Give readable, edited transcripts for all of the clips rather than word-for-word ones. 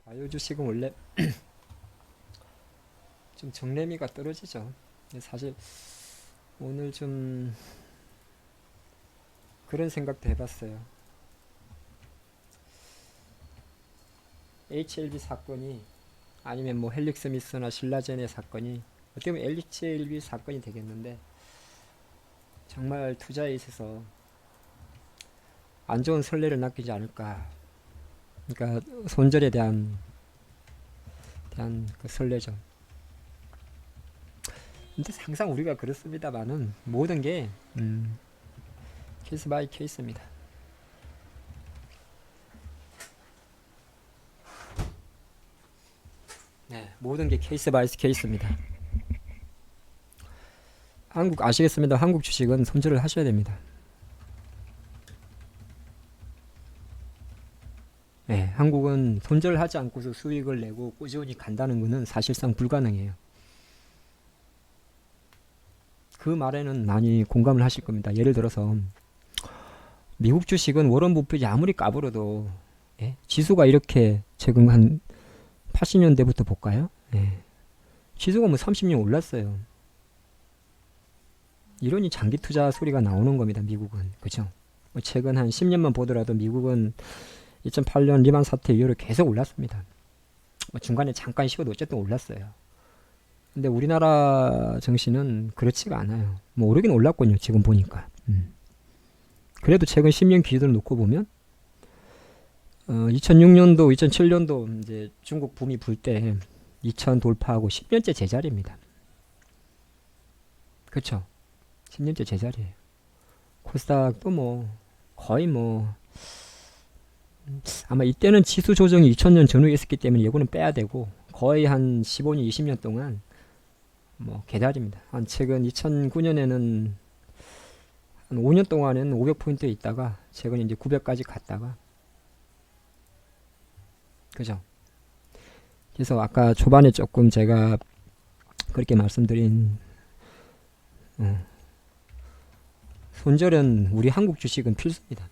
바이오 주식은 원래 좀 정래미가 떨어지죠. 근데 사실 오늘 좀 그런 생각도 해봤어요. HLB 사건이 아니면 뭐 헬릭스미스나 신라젠의 사건이 어떻게 보면 HLB 사건이 되겠는데 정말 투자에 있어서 안 좋은 선례를 남기지 않을까. 그러니까 손절에 대한 그 선례죠. 근데 항상 우리가 그렇습니다만은 모든 게 케이스 바이 케이스입니다. 네, 모든 게 케이스 바이 케이스입니다. 한국 아시겠습니다. 한국 주식은 손절을 하셔야 됩니다. 네, 한국은 손절을 하지 않고서 수익을 내고 꾸준히 간다는 것은 사실상 불가능해요. 그 말에는 많이 공감을 하실 겁니다. 예를 들어서 미국 주식은 워런 버핏이 아무리 까불어도 지수가 이렇게 지금 한 80년대부터 볼까요? 지수가 뭐 30년 올랐어요. 이러니 장기 투자 소리가 나오는 겁니다. 미국은. 그죠? 뭐 최근 한 10년만 보더라도 미국은 2008년 리만 사태 이후로 계속 올랐습니다. 뭐 중간에 잠깐 쉬어도 어쨌든 올랐어요. 근데 우리나라 정신은 그렇지가 않아요. 뭐 오르긴 올랐군요. 지금 보니까. 그래도 최근 10년 기준으로 놓고 보면 2006년도, 2007년도 이제 중국 붐이 불 때 2000 돌파하고 10년째 제자리입니다. 그쵸? 10년째 제자리예요. 코스닥도 뭐 거의 뭐 아마 이때는 지수 조정이 2000년 전후에 있었기 때문에 이거는 빼야 되고 거의 한 15년, 20년 동안 뭐 개다리입니다. 한 최근 2009년에는 한 5년 동안은 500포인트에 있다가 최근 이제 900까지 갔다가 그죠? 그래서 아까 초반에 조금 제가 그렇게 말씀드린 손절은 우리 한국 주식은 필수입니다.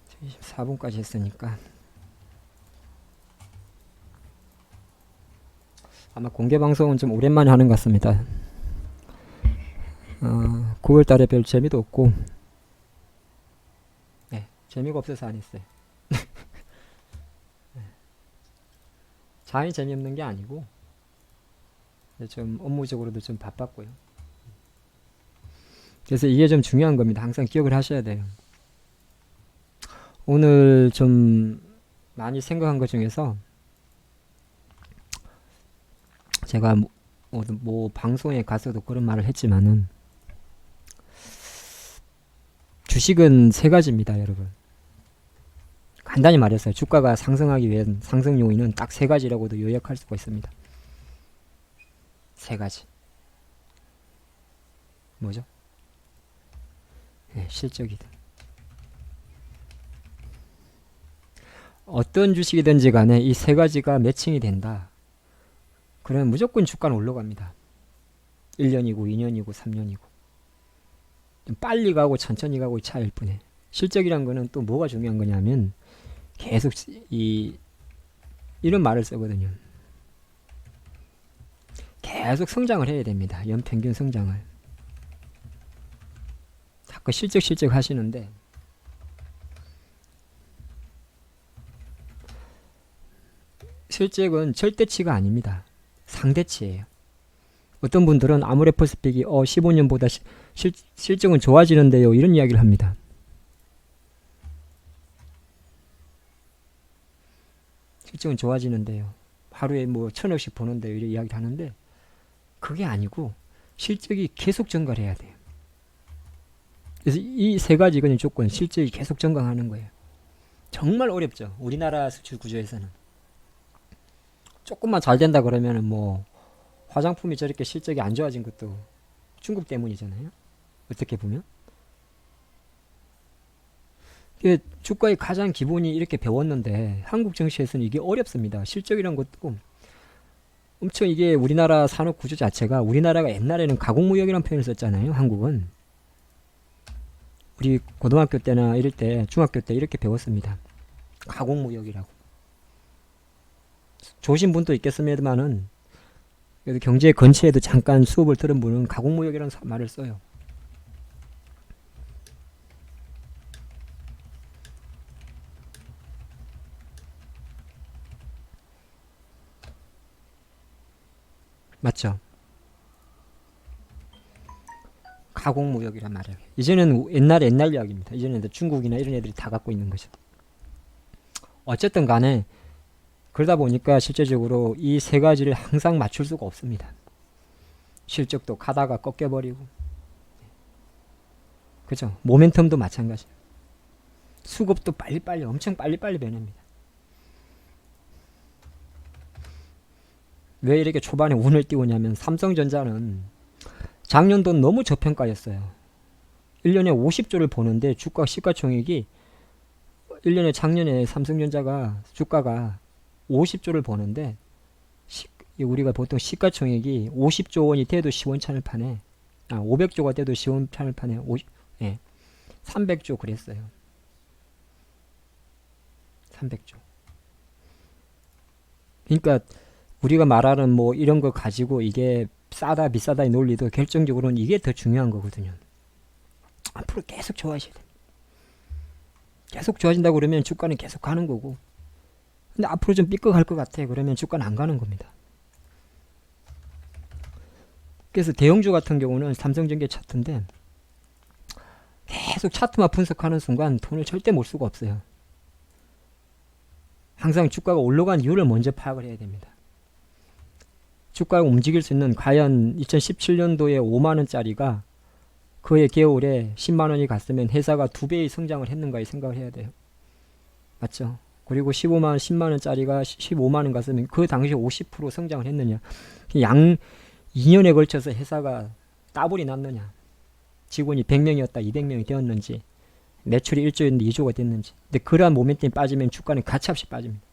제 24분까지 했으니까 아마 공개 방송은 좀 오랜만에 하는 것 같습니다. 9월달에 별 재미도 없고 재미가 없어서 안 했어요. 장이 재미없는 게 아니고 좀 업무적으로도 좀 바빴고요. 그래서 이게 좀 중요한 겁니다. 항상 기억을 하셔야 돼요. 오늘 좀 많이 생각한 것 중에서 제가 뭐 방송에 가서도 그런 말을 했지만은 주식은 세 가지입니다, 여러분. 간단히 말했어요. 주가가 상승하기 위한 상승 요인은 딱 세 가지라고도 요약할 수가 있습니다. 세 가지. 뭐죠? 실적이든. 어떤 주식이든지 간에 이 세 가지가 매칭이 된다. 그러면 무조건 주가는 올라갑니다. 1년이고 2년이고 3년이고. 좀 빨리 가고 천천히 가고 차이일 뿐에. 실적이란 거는 또 뭐가 중요한 거냐면 계속 이런 말을 쓰거든요. 계속 성장을 해야 됩니다. 연평균 성장을. 자꾸 실적 하시는데 실적은 절대치가 아닙니다. 상대치예요. 어떤 분들은 아모레퍼스픽이 15년보다 실적은 좋아지는데요. 이런 이야기를 합니다. 실적은 좋아지는데요. 하루에 뭐 1000억씩 버는데요. 이런 이야기를 하는데 그게 아니고 실적이 계속 증가를 해야 돼요. 그래서 이 세 가지 이거는 조건, 실적이 계속 증가하는 거예요. 정말 어렵죠. 우리나라 수출 구조에서는. 조금만 잘 된다 그러면은 뭐 화장품이 저렇게 실적이 안 좋아진 것도 중국 때문이잖아요. 어떻게 보면. 주가의 가장 기본이 이렇게 배웠는데 한국 정치에서는 이게 어렵습니다. 실적이란 것도 엄청 이게 우리나라 산업 구조 자체가 우리나라가 옛날에는 가공무역이라는 표현을 썼잖아요. 한국은. 우리 고등학교 때나 이럴 때 중학교 때 이렇게 배웠습니다. 가공무역이라고. 좋으신 분도 있겠습니다만은 그래도 경제 근처에도 잠깐 수업을 들은 분은 가공무역이라는 말을 써요. 맞죠? 가공무역이란 말이에요. 이제는 옛날 이야기입니다. 이제는 중국이나 이런 애들이 다 갖고 있는 거죠. 어쨌든 간에 그러다 보니까 실제적으로 이 세 가지를 항상 맞출 수가 없습니다. 실적도 가다가 꺾여버리고, 그죠? 모멘텀도 마찬가지예요. 수급도 빨리빨리 엄청 빨리빨리 변합니다. 왜 이렇게 초반에 운을 띄우냐면 삼성전자는 작년도 너무 저평가였어요. 1년에 50조를 버는데 주가 시가총액이 1년에 작년에 삼성전자가 주가가 50조를 버는데 우리가 보통 시가총액이 50조 원이 돼도 시원찮을 판에 500조가 돼도 시원찮을 판에 300조 그랬어요. 300조. 그러니까 우리가 말하는 뭐 이런 거 가지고 이게 싸다 비싸다의 논리도 결정적으로는 이게 더 중요한 거거든요. 앞으로 계속 좋아지셔야 돼요. 계속 좋아진다고 그러면 주가는 계속 가는 거고, 근데 앞으로 좀 삐걱할 것 같아 그러면 주가는 안 가는 겁니다. 그래서 대형주 같은 경우는 삼성전기 차트인데 계속 차트만 분석하는 순간 돈을 절대 몰 수가 없어요. 항상 주가가 올라간 이유를 먼저 파악을 해야 됩니다. 주가가 움직일 수 있는, 과연 2017년도에 5만원짜리가 그해 겨울에 10만원이 갔으면 회사가 2배의 성장을 했는가에 생각을 해야 돼요. 맞죠? 그리고 15만원, 10만원짜리가 15만원 갔으면 그 당시 50% 성장을 했느냐. 양 2년에 걸쳐서 회사가 따블이 났느냐. 직원이 100명이었다 200명이 되었는지, 매출이 1조였는데 2조가 됐는지. 근데 그러한 모멘텀이 빠지면 주가는 가차없이 빠집니다.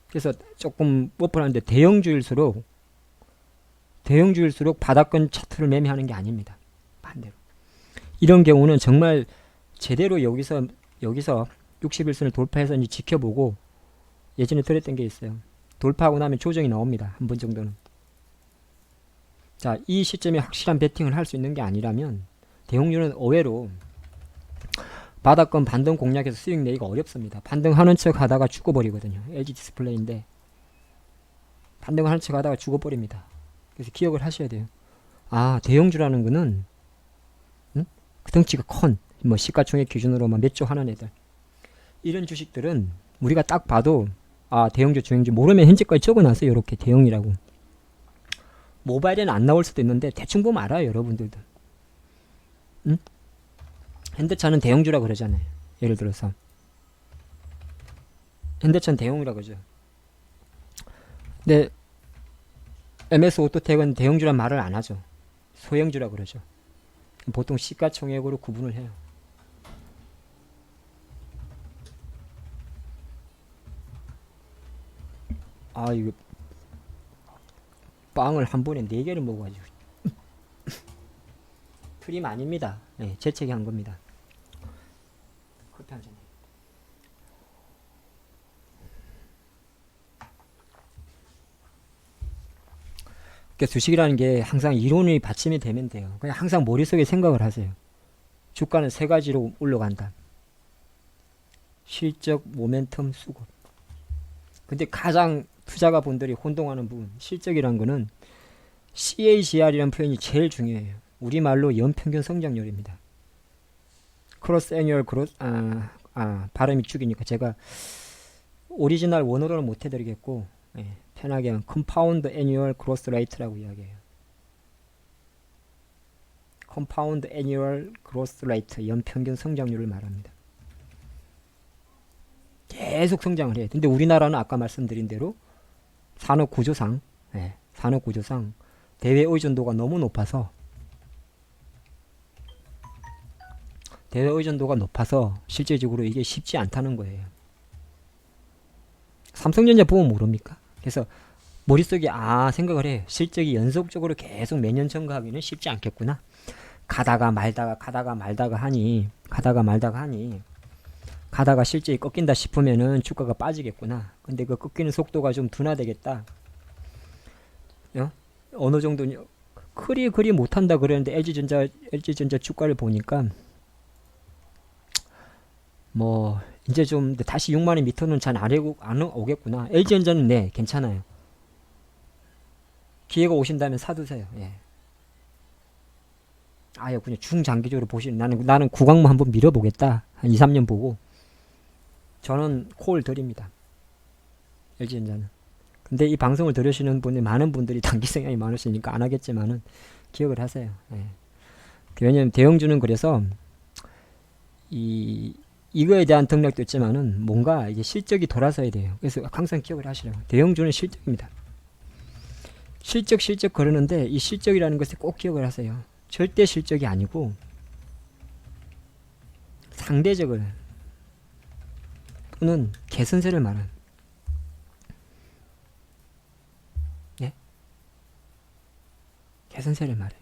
그래서 조금 뻔뻔한데 대형주일수록 바닥권 차트를 매매하는 게 아닙니다. 반대로. 이런 경우는 정말 제대로 여기서 60일선을 돌파해서 이제 지켜보고, 예전에 들었던 게 있어요. 돌파하고 나면 조정이 나옵니다. 한 번 정도는. 자, 이 시점에 확실한 베팅을 할 수 있는 게 아니라면 대형주는 의외로 바닥권 반등 공략해서 수익 내기가 어렵습니다. 반등하는 척 하다가 죽어버리거든요. LG 디스플레이인데 반등하는 척 하다가 죽어버립니다. 그래서 기억을 하셔야 돼요. 대형주라는 거는 그 덩치가 큰, 뭐 시가총액 기준으로 몇 조 하는 애들, 이런 주식들은 우리가 딱 봐도 대형주 중형주 모르면 현재까지 적어놨어요. 이렇게 대형이라고. 모바일에는 안 나올 수도 있는데 대충 보면 알아요. 여러분들도. 현대차는 대형주라 그러잖아요. 예를 들어서 현대차는 대형이라 그러죠. 근데 MS 오토텍은 대형주란 말을 안 하죠. 소형주라 그러죠. 보통 시가총액으로 구분을 해요. 이거 빵을 한 번에 4개를 먹어가지고 프림 아닙니다. 네, 재채기 한 겁니다. 커피 한 잔. 그러니까 주식이라는 게 항상 이론이 받침이 되면 돼요. 그냥 항상 머릿속에 생각을 하세요. 주가는 세 가지로 올라간다. 실적, 모멘텀, 수급. 근데 가장 투자가 분들이 혼동하는 부분, 실적이란 거는 CAGR이라는 표현이 제일 중요해요. 우리말로 연평균 성장률입니다. 크로스 애니얼 그로스, 발음이 죽이니까 제가 오리지널 원어로는 못 해드리겠고, 편하게 하면 컴파운드 애니얼 그로스 레이트라고 이야기해요. 컴파운드 애니얼 그로스 레이트, 연평균 성장률을 말합니다. 계속 성장을 해요. 근데 우리나라는 아까 말씀드린 대로 산업 구조상 대외 의존도가 너무 높아서 실제적으로 이게 쉽지 않다는 거예요. 삼성전자 보면 모릅니까? 그래서 머릿속에 생각을 해. 실적이 연속적으로 계속 매년 증가하기는 쉽지 않겠구나. 가다가 말다가 하니 가다가 실적이 꺾인다 싶으면은 주가가 빠지겠구나. 근데 그 꺾이는 속도가 좀 둔화되겠다. 어느 정도 그리 못한다 그러는데 LG전자 주가를 보니까 뭐 이제 좀 다시 6만원 밑으로는 잘 안 오겠구나. LG전자는 네 괜찮아요. 기회가 오신다면 사두세요. 예. 그냥 중장기적으로 보시는 나는 구강모 한번 밀어보겠다. 한 2, 3년 보고 저는 콜 드립니다. LG전자는. 근데 이 방송을 들으시는 분이 많은 분들이 단기 성향이 많으시니까 안 하겠지만은 기억을 하세요. 예. 왜냐면 대형주는 그래서 이거에 대한 등락도 있지만은 뭔가 이제 실적이 돌아서야 돼요. 그래서 항상 기억을 하시라고. 대형주는 실적입니다. 실적 그러는데 이 실적이라는 것을 꼭 기억을 하세요. 절대 실적이 아니고 상대적을 또는 개선세를 말하는 개선세를 말해.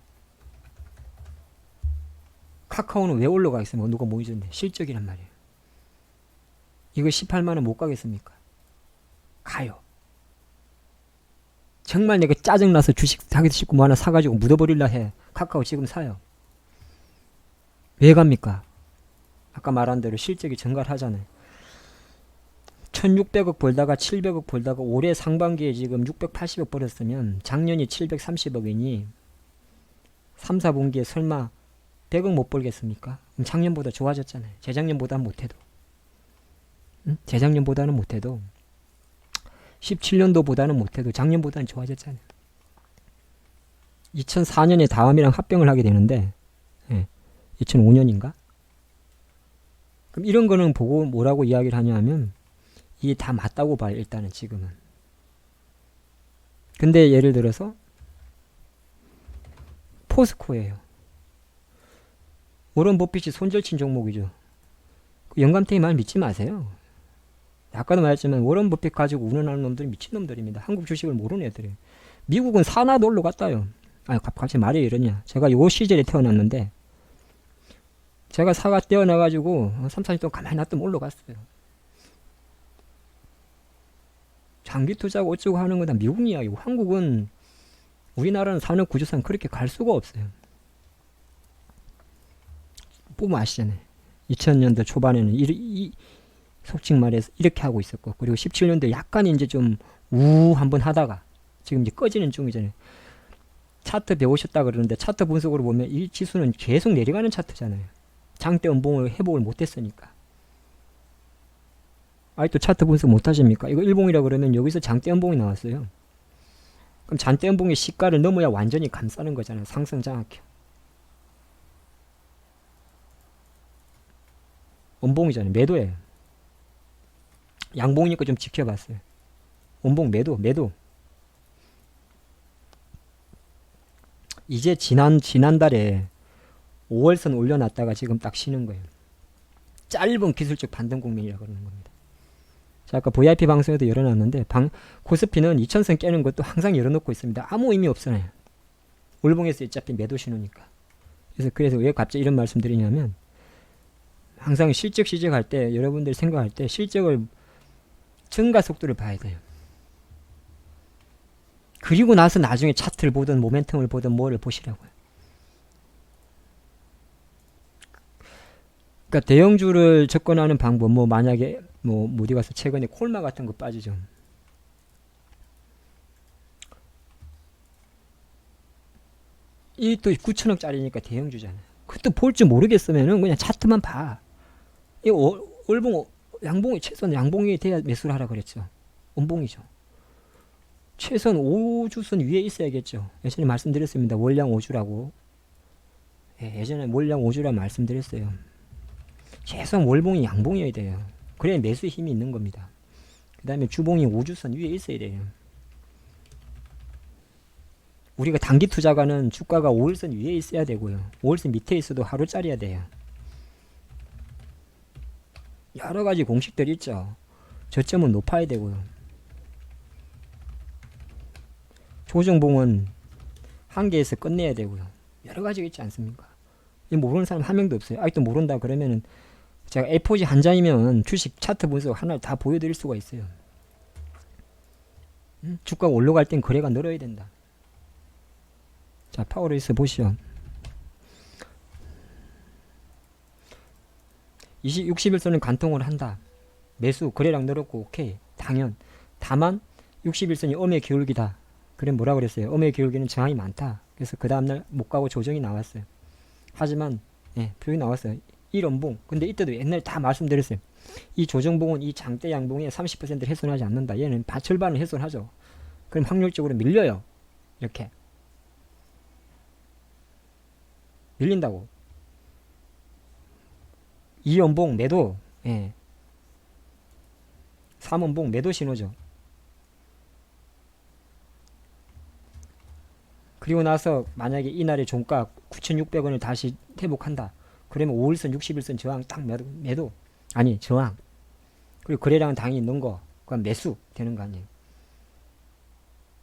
카카오는 왜 올라가 있으면 누가 모이던데 실적이란 말이에요. 이거 18만원 못 가겠습니까? 가요. 정말 내가 짜증나서 주식 사기도 싶고 뭐 하나 사가지고 묻어버릴라 해. 카카오 지금 사요. 왜 갑니까? 아까 말한 대로 실적이 증가를 하잖아요. 1600억 벌다가 700억 벌다가 올해 상반기에 지금 680억 벌었으면 작년이 730억이니 3, 4분기에 설마 100억 못 벌겠습니까? 그럼 작년보다 좋아졌잖아요. 재작년보다는 못해도. 재작년보다는 못해도 17년도보다는 못해도 작년보다는 좋아졌잖아요. 2004년에 다음이랑 합병을 하게 되는데 2005년인가? 그럼 이런 거는 보고 뭐라고 이야기를 하냐면 이게 다 맞다고 봐요. 일단은 지금은. 근데 예를 들어서 포스코예요. 워런 버핏이 손절친 종목이죠. 영감탱이 말 믿지 마세요. 아까도 말했지만 워런 버핏 가지고 운운하는 놈들이 미친놈들입니다. 한국 주식을 모르는 애들이에요. 미국은 사나 놀러 갔다요. 갑자기 말이 이러냐. 제가 요 시절에 태어났는데 제가 사가 떼어놔가지고 3, 4년 동안 가만히 놔두면 올라갔어요. 장기 투자고 어쩌고 하는 건 다 미국 이야기고 한국은 우리나라는 산업 구조상 그렇게 갈 수가 없어요. 보면 아시잖아요. 2000년대 초반에는 솔직히 말해서 이렇게 하고 있었고 그리고 17년도에 약간 이제 좀 한번 하다가 지금 이제 꺼지는 중이잖아요. 차트 배우셨다 그러는데 차트 분석으로 보면 이 지수는 계속 내려가는 차트잖아요. 장대 음봉을 회복을 못했으니까. 또 차트 분석 못하십니까? 이거 일봉이라 그러면 여기서 장대 음봉이 나왔어요. 그럼 장대 음봉의 시가를 넘어야 완전히 감싸는 거잖아요. 상승 장악해. 음봉이잖아요. 매도예요. 양봉이니까 좀 지켜봤어요. 음봉 매도. 이제 지난달에 5월선 올려놨다가 지금 딱 쉬는 거예요. 짧은 기술적 반등 국면이라고 그러는 겁니다. 자, 아까 VIP 방송에도 열어놨는데 코스피는 2000선 깨는 것도 항상 열어놓고 있습니다. 아무 의미 없어요. 월봉에서 어차피 매도 신호니까. 그래서 왜 갑자기 이런 말씀 드리냐면 항상 실적할 때 여러분들이 생각할 때 실적을 증가 속도를 봐야 돼요. 그리고 나서 나중에 차트를 보든 모멘텀을 보든 뭐를 보시라고요. 그러니까 대형주를 접근하는 방법 만약에 어디 가서 최근에 콜마 같은 거 빠지죠. 이 또 9천억짜리니까 대형주잖아요. 그것도 볼 줄 모르겠으면은 그냥 차트만 봐. 이 월봉 양봉이 최소한 양봉이 돼야 매수를 하라 그랬죠. 음봉이죠. 최소한 5주선 위에 있어야겠죠. 예전에 말씀드렸습니다. 월량 5주라고. 예전에 월량 5주라 말씀드렸어요. 최소한 월봉이 양봉이어야 돼요. 그래야 매수의 힘이 있는 겁니다. 그 다음에 주봉이 5주선 위에 있어야 돼요. 우리가 단기 투자가는 주가가 5일선 위에 있어야 되고요. 5일선 밑에 있어도 하루짜리야 돼요. 여러가지 공식들이 있죠. 저점은 높아야 되고요. 조정봉은 한 개에서 끝내야 되고요. 여러 가지가 있지 않습니까? 이 모르는 사람 한 명도 없어요. 아직도 모른다 그러면은 제가 A4지 한 장이면 주식 차트 분석 하나를 다 보여드릴 수가 있어요. 주가가 올라갈 땐 거래가 늘어야 된다. 자, 파워레이스 보시죠. 60일선은 관통을 한다. 매수 거래량 늘었고 오케이 당연. 다만 61선이 음의 기울기다. 그래 뭐라 그랬어요? 음의 기울기는 저항이 많다. 그래서 그 다음날 못 가고 조정이 나왔어요. 하지만 표현이 나왔어요. 1원봉. 근데 이때도 옛날에 다 말씀드렸어요. 이 조정봉은 이 장대 양봉의 30%를 훼손하지 않는다. 얘는 절반을 훼손하죠. 그럼 확률적으로 밀려요. 이렇게 밀린다고. 2원봉 매도, 3원봉 매도 신호죠. 그리고 나서 만약에 이날의 종가 9,600원을 다시 회복한다. 그러면 5일선 60일선 저항 딱 매도 아니 저항. 그리고 거래량은 당연히 있는 거 그건 매수 되는 거 아니에요.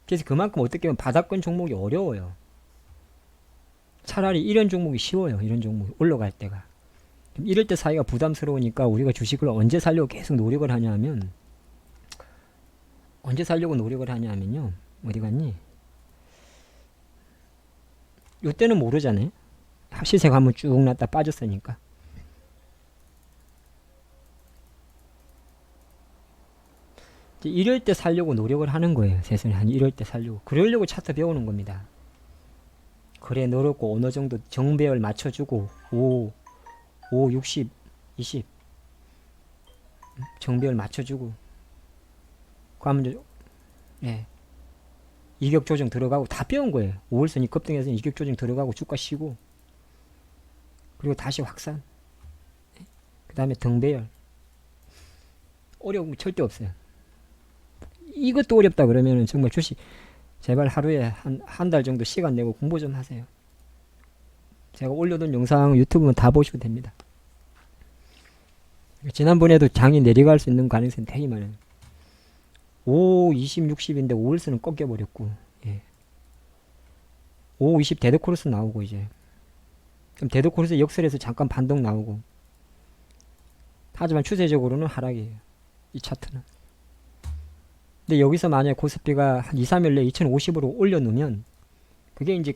그래서 그만큼 어떻게 보면 바닥권 종목이 어려워요. 차라리 이런 종목이 쉬워요. 이런 종목이 올라갈 때가. 이럴 때 사기가 부담스러우니까 우리가 주식을 언제 살려고 계속 노력을 하냐면 언제 살려고 노력을 하냐면요. 어디 갔니? 요때는 모르잖아요. 시세가 한번 쭉 났다 빠졌으니까. 이럴 때 살려고 노력을 하는 거예요. 세상에 한 이럴 때 살려고. 그러려고 차트 배우는 겁니다. 그래 늘었고 어느 정도 정배열 맞춰주고 5, 60, 20 정배열 맞춰주고 그러면 이격 조정 들어가고 다 배운 거예요. 5일선이 급등해서 이격 조정 들어가고 주가 쉬고 그리고 다시 확산. 그 다음에 등배열. 어려운 거 절대 없어요. 이것도 어렵다 그러면은 정말 주식 제발 하루에 한 달 정도 시간 내고 공부 좀 하세요. 제가 올려둔 영상 유튜브는 다 보시면 됩니다. 지난번에도 장이 내려갈 수 있는 가능성이 되게 많아요. 5, 20, 60인데 5일선은 꺾여버렸고 5, 20 데드코르스 나오고 이제 그럼 데드코르스 역설에서 잠깐 반동 나오고 하지만 추세적으로는 하락이에요. 이 차트는. 근데 여기서 만약에 코스피가 한 2, 3일 내에 2050으로 올려놓으면 그게 이제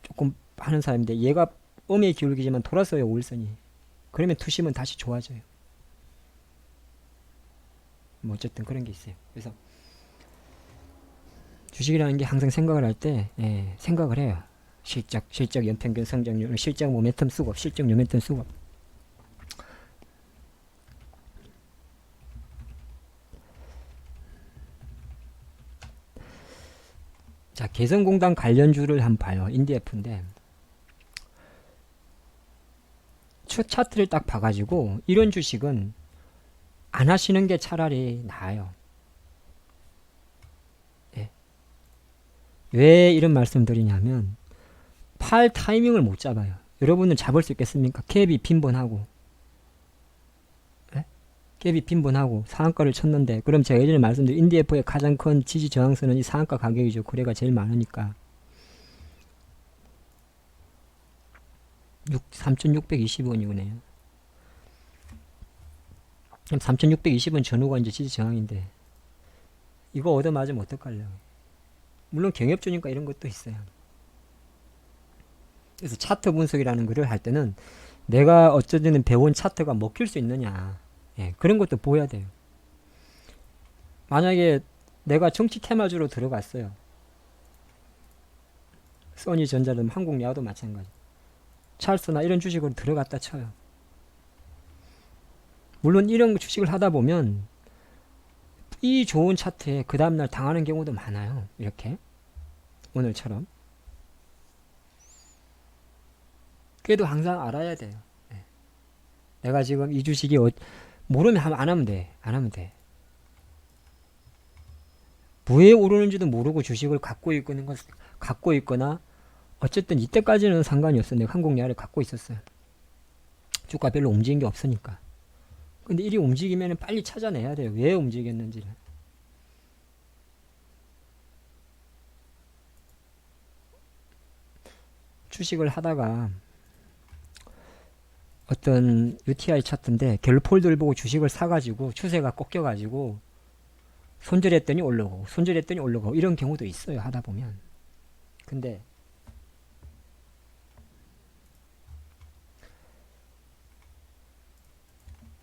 조금 하는 사람인데 얘가 음의 기울기지만 돌았어요. 5일선이. 그러면 투심은 다시 좋아져요. 뭐 어쨌든 그런 게 있어요. 그래서 주식이라는 게 항상 생각을 할 때 생각을 해요. 실적 연평균 성장률, 실적 모멘텀 수급, 실적 모멘텀 수급. 자, 개성공단 관련주를 한번 봐요. 인디에프인데 차트를 딱 봐가지고 이런 주식은 안 하시는 게 차라리 나아요. 왜 이런 말씀 드리냐면 팔 타이밍을 못 잡아요. 여러분은 잡을 수 있겠습니까? 갭이 빈번하고 갭이 빈번하고 상한가를 쳤는데 그럼 제가 예전에 말씀드린 인디에프의 가장 큰 지지 저항선은 이 상한가 가격이죠. 거래가 제일 많으니까 3,620원이네요. 그럼 3,620원 전후가 이제 지지 저항인데 이거 얻어맞으면 어떡하려고. 물론 경협주니까 이런 것도 있어요. 그래서 차트 분석이라는 거를 할 때는 내가 어쩌든 배운 차트가 먹힐 수 있느냐 그런 것도 보여야 돼요. 만약에 내가 정치 테마주로 들어갔어요. 써니전자든 한국야도 마찬가지. 찰스나 이런 주식으로 들어갔다 쳐요. 물론 이런 주식을 하다 보면 이 좋은 차트에 그 다음날 당하는 경우도 많아요. 이렇게 오늘처럼. 그래도 항상 알아야 돼요. 내가 지금 이 주식이 모르면 안 하면 돼. 안 하면 돼. 왜 오르는지도 모르고 주식을 갖고 있거나 어쨌든 이때까지는 상관이 없어. 내가 한국야를 갖고 있었어요. 주가 별로 움직인 게 없으니까. 근데 일이 움직이면 빨리 찾아내야 돼요. 왜 움직였는지를. 주식을 하다가 어떤 UTI 차트인데 갤폴드를 보고 주식을 사가지고 추세가 꺾여가지고 손절했더니 올라오고 손절했더니 올라오고 이런 경우도 있어요. 하다 보면. 근데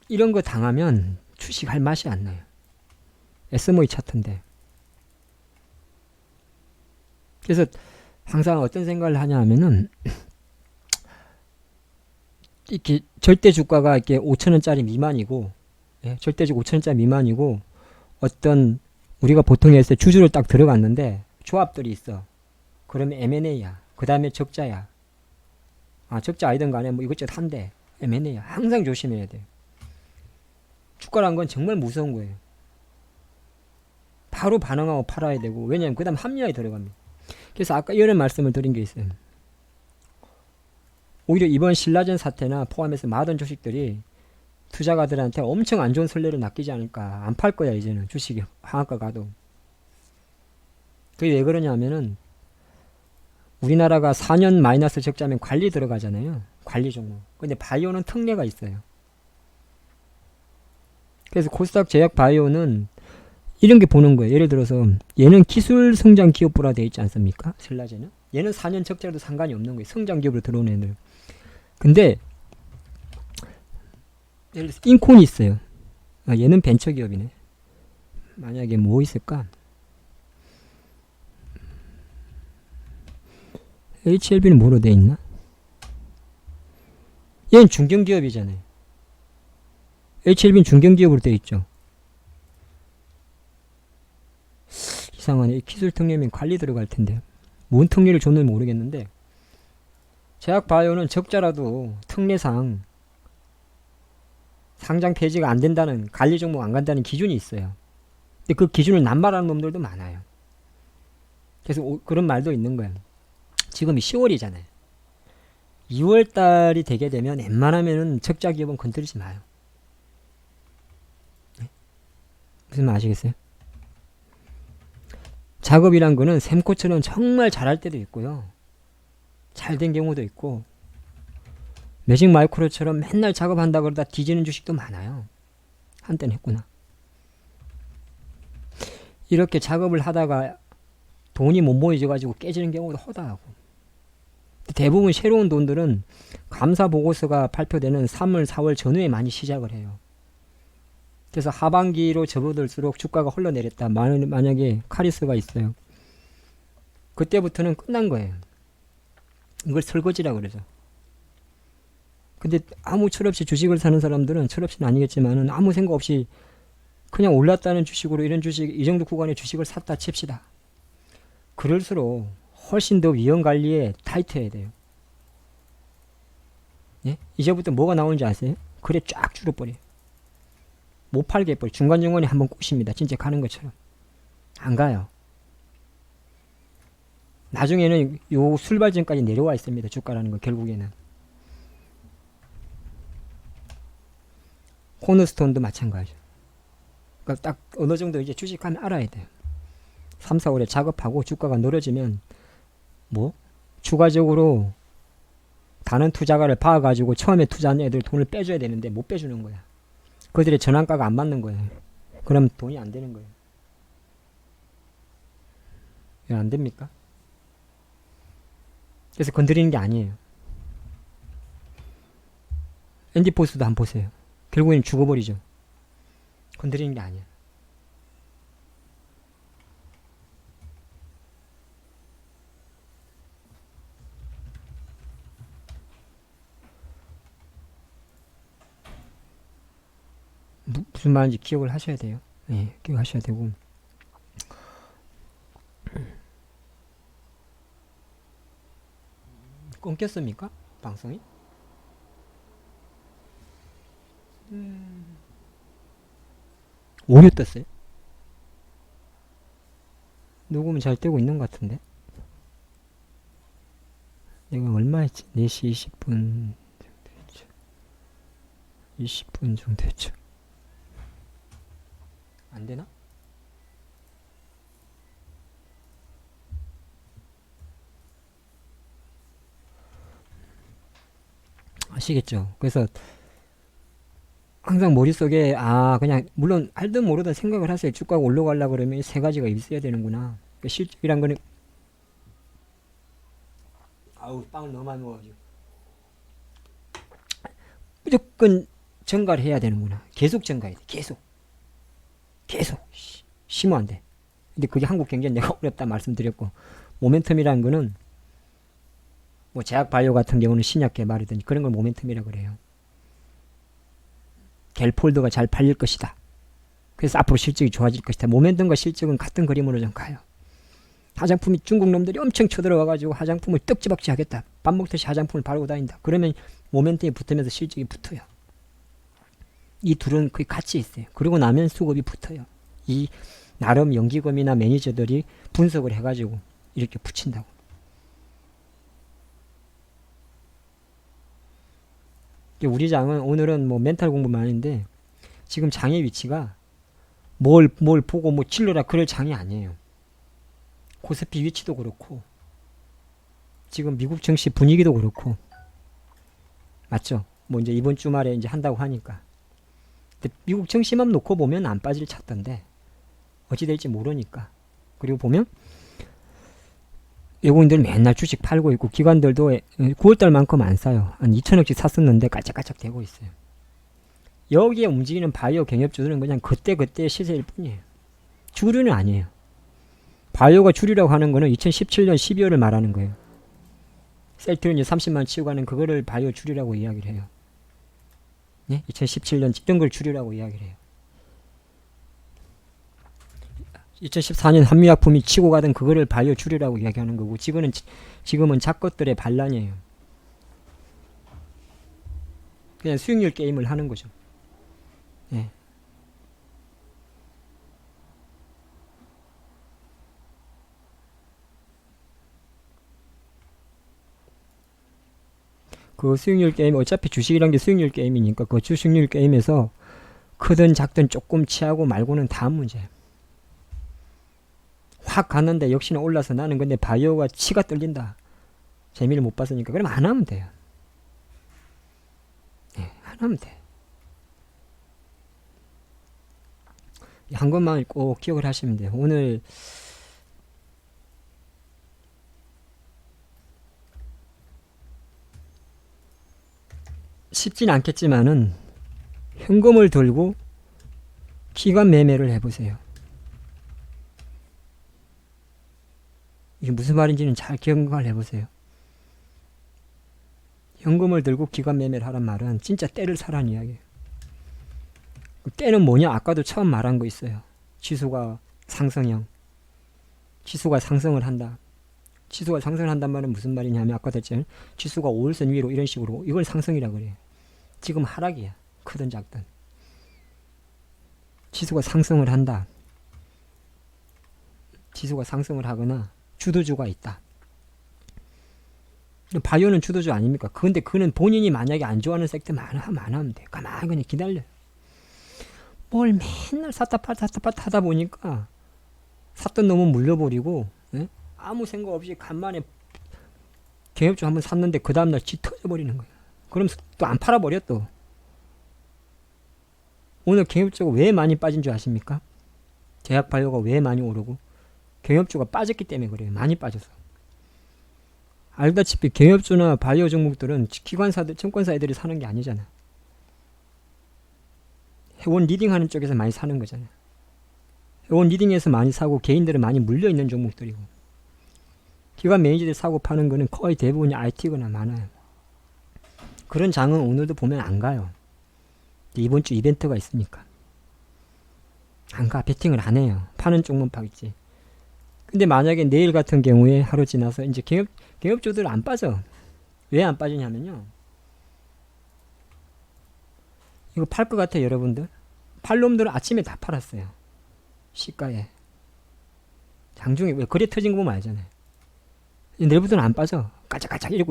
이런 거 당하면 주식할 맛이 안 나요. SMA 차트인데. 그래서 항상 어떤 생각을 하냐 하면은 이렇게 절대 주가가 이렇게 5천원짜리 미만이고, 예, 절대주가 5천원짜리 미만이고, 어떤 우리가 보통 했을 때 주주를 딱 들어갔는데 조합들이 있어. 그러면 M&A야. 그 다음에 적자야. 아, 적자 아니든 간에 뭐 이것저것 한대. M&A야. 항상 조심해야 돼. 주가란 건 정말 무서운 거예요. 바로 반응하고 팔아야 되고, 왜냐면 그 다음 합리화에 들어갑니다. 그래서 아까 이런 말씀을 드린 게 있어요. 오히려 이번 신라젠 사태나 포함해서 많은 주식들이 투자가들한테 엄청 안 좋은 선례를 낚이지 않을까. 안 팔 거야 이제는 주식이 하한가 가도. 그게 왜 그러냐 하면은 우리나라가 4년 마이너스 적자면 관리 들어가잖아요. 관리 종목. 근데 바이오는 특례가 있어요. 그래서 코스닥 제약 바이오는 이런 게 보는 거예요. 예를 들어서 얘는 기술 성장 기업부라 되어 있지 않습니까? 신라젠은. 얘는 4년 적자라도 상관이 없는 거예요. 성장 기업으로 들어오는 애들. 근데 예를 들어서 인콘이 있어요. 아, 얘는 벤처기업이네. 만약에 뭐 있을까? HLB는 뭐로 돼 있나? 얘는 중견기업이잖아요. HLB는 중견기업으로 돼 있죠. 이상하네. 기술 특례면 관리 들어갈 텐데. 뭔 특례를 줬는지 모르겠는데. 제약바이오는 적자라도 특례상 상장 폐지가 안 된다는, 관리 종목 안 간다는 기준이 있어요. 근데 그 기준을 남발하는 놈들도 많아요. 그래서 그런 말도 있는 거예요. 지금이 10월이잖아요. 2월달이 되게 되면 웬만하면은 적자 기업은 건드리지 마요. 네? 무슨 말 아시겠어요? 작업이란 거는 샘코처럼 정말 잘할 때도 있고요. 잘 된 경우도 있고, 매직 마이크로처럼 맨날 작업한다 그러다 뒤지는 주식도 많아요. 한때는 했구나. 이렇게 작업을 하다가 돈이 못 모여져가지고 깨지는 경우도 허다하고. 대부분 새로운 돈들은 감사 보고서가 발표되는 3월, 4월 전후에 많이 시작을 해요. 그래서 하반기로 접어들수록 주가가 흘러내렸다. 만약에 카리스가 있어요. 그때부터는 끝난 거예요. 이걸 설거지라 그러죠. 근데 아무 철없이 주식을 사는 사람들은, 철없이는 아니겠지만은 아무 생각 없이 그냥 올랐다는 주식으로 이런 주식, 이 정도 구간의 주식을 샀다 칩시다. 그럴수록 훨씬 더 위험 관리에 타이트해야 돼요. 예? 이제부터 뭐가 나오는지 아세요? 그래 쫙 줄어버려요. 못 팔게 해버려. 중간중간에 한번 꼬십니다. 진짜 가는 것처럼. 안 가요. 나중에는 요 술발전까지 내려와 있습니다. 주가라는 거 결국에는. 코너스톤도 마찬가지죠. 그러니까 딱 어느 정도 이제 주식하면 알아야 돼요. 3, 4월에 작업하고 주가가 늘어지면 뭐 추가적으로 다른 투자가를 봐가지고 처음에 투자한 애들 돈을 빼줘야 되는데 못 빼주는 거야. 그들의 전환가가 안 맞는 거예요. 그럼 돈이 안 되는 거예요. 왜 안 됩니까? 그래서 건드리는 게 아니에요. 앤디포스도 한번 보세요. 결국에는 죽어버리죠. 건드리는 게 아니야. 무슨 말인지 기억을 하셔야 돼요. 예, 기억하셔야 되고. 끊겼습니까? 방송이? 오류 떴어요? 녹음은 잘 되고 있는 것 같은데? 내가 얼마 했지? 4시 20분 정도 했죠. 20분 정도 했죠. 안 되나? 아시겠죠? 그래서 항상 머릿속에 그냥 물론 알든 모르든 생각을 하세요. 주가가 올라가려고 그러면 세 가지가 있어야 되는구나. 그러니까 실적이란 거는 빵을 너무 많이 먹어가지고 무조건 증가를 해야 되는구나. 계속 증가해야 돼. 계속 쉬면 안 돼. 근데 그게 한국 경제는 내가 어렵다 말씀드렸고, 모멘텀이라는 거는 뭐 제약 바이오 같은 경우는 신약 개발이든지 그런 걸 모멘텀이라 그래요. 갤폴드가 잘 팔릴 것이다. 그래서 앞으로 실적이 좋아질 것이다. 모멘텀과 실적은 같은 그림으로 좀 가요. 화장품이 중국 놈들이 엄청 쳐들어와가지고 화장품을 떡지박지 하겠다. 밥 먹듯이 화장품을 바르고 다닌다. 그러면 모멘텀이 붙으면서 실적이 붙어요. 이 둘은 거의 같이 있어요. 그리고 나면 수급이 붙어요. 이 나름 연기금이나 매니저들이 분석을 해가지고 이렇게 붙인다고. 우리 장은 오늘은 뭐 멘탈 공부만 하는데 지금 장의 위치가 뭘 보고 뭐 찔러라 그럴 장이 아니에요. 코스피 위치도 그렇고 지금 미국 증시 분위기도 그렇고 맞죠? 뭐 이제 이번 주말에 이제 한다고 하니까. 근데 미국 증시만 놓고 보면 안 빠질 찾던데 어찌 될지 모르니까. 그리고 보면 외국인들 맨날 주식 팔고 있고 기관들도 9월달만큼 안 사요. 한 2천억씩 샀었는데 깔짝깔짝 되고 있어요. 여기에 움직이는 바이오 경협주들은 그냥 그때 시세일 뿐이에요. 주류는 아니에요. 바이오가 주류라고 하는 거는 2017년 12월을 말하는 거예요. 셀트리온이 30만 치고 가는 그거를 바이오 주류라고 이야기를 해요. 예? 2017년 이런 걸 주류라고 이야기를 해요. 2014년 한미약품이 치고 가던 그거를 바이오 주류라고 이야기하는 거고 지금은 작것들의 반란이에요. 그냥 수익률 게임을 하는 거죠. 예. 그 수익률 게임 어차피 주식이란 게 수익률 게임이니까 그 수익률 게임에서 크든 작든 조금 취하고 말고는 다 문제예요. 확 갔는데 역시나 올라서 나는 근데 바이오가 치가 떨린다. 재미를 못 봤으니까 그럼 안 하면 돼요. 네, 안 하면 돼. 한 것만 꼭 기억을 하시면 돼요. 오늘 쉽진 않겠지만은 현금을 들고 기관 매매를 해보세요. 이게 무슨 말인지는 잘 기억을 해보세요. 현금을 들고 기관 매매를 하란 말은 진짜 때를 사라는 이야기예요. 때는 뭐냐? 아까도 처음 말한 거 있어요. 지수가 상승형. 지수가 상승을 한다. 지수가 상승을 한단 말은 무슨 말이냐면 아까 됐죠. 지수가 5일선 위로 이런 식으로 이걸 상승이라 그래요. 지금 하락이야. 크든 작든. 지수가 상승을 한다. 지수가 상승을 하거나 주도주가 있다. 바이오는 주도주 아닙니까? 근데 그는 본인이 만약에 안 좋아하는 섹터 많으면 돼. 가만히 그냥 기다려. 뭘 맨날 샀다 팔다 하다 보니까 샀던 놈은 물려버리고 아무 생각 없이 간만에 경협주 한번 샀는데 그 다음날 지 터져버리는 거야. 그럼 또 안 팔아버려 또. 오늘 경협주가 왜 많이 빠진 줄 아십니까? 제약바이오가 왜 많이 오르고 경협주가 빠졌기 때문에 그래요. 많이 빠져서. 알다시피 경협주나 바이오 종목들은 기관사들, 증권사 애들이 사는 게 아니잖아. 회원 리딩하는 쪽에서 많이 사는 거잖아. 회원 리딩에서 많이 사고 개인들은 많이 물려있는 종목들이고 기관 매니저들 사고 파는 거는 거의 대부분이 IT거나 많아요. 그런 장은 오늘도 보면 안 가요. 이번 주 이벤트가 있으니까 안 가. 베팅을 안 해요. 파는 쪽만 파겠지. 근데 만약에 내일 같은 경우에 하루 지나서 이제 경협주들 안 빠져. 왜 안 빠지냐면요. 이거 팔 것 같아요, 여러분들. 팔 놈들은 아침에 다 팔았어요. 시가에. 장중에 왜 거래 터진 거 보면 알잖아요. 내일부터는 안 빠져. 까짝까짝 이러고